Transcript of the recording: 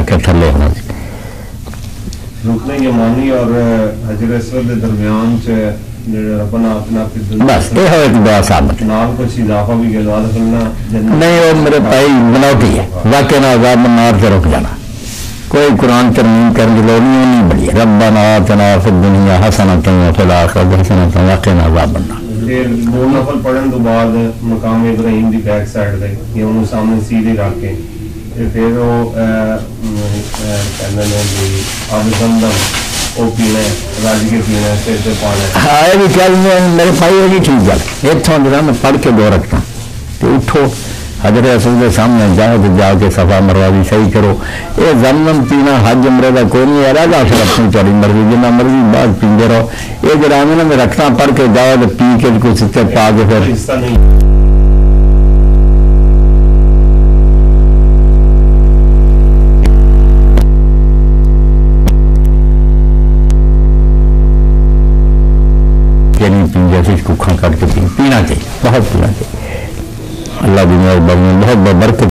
کے تھلے ہونا سی. رکن یمانی اور حجر اسود کے درمیان بس یہ ہو ایک دعا ثابت نہیں. وہ میرے بھائی بناوٹی ہے واقعہ نہ عذاب النار سے رک جانا. کوئی قرآن ترمیم کرنے کی لوڑ نہیں بڑی. ربنا آتنا فی الدنیا حسنۃ وفی الآخرۃ حسنۃ وقنا عذاب النار. دو نفل پڑھن تو بعد مقام ابراہیم دی بیک سائڈ تے یا انہوں سامنے سیدھے رکھ کے پھر وہ کہنے نے آب زمزم وہ پینا رج کے پینا سر سے پانا. ہاں یہ بھی چل میرے بھائی یہ بھی ٹھیک گل اتوں جا میں پڑھ کے دو رکھتا تو اٹھو حضرت رسول کے سامنے جاؤ تو جا کے صفا مروا بھی صحیح کرو. یہ زمزم پینا حج عمرے کا کوئی نہیں ہے رہا پھر اپنی تاری مرضی جنہ مرضی بعد پیندے رہو. یہ جڑا میں رکھنا پڑھ کے جاؤ تو پی کے کوئی سچے پا کے پھر نہیں پی جیسے کھا کر کے پینا چاہیے. بہت پینا چاہیے. اللہ بھی بہت برکت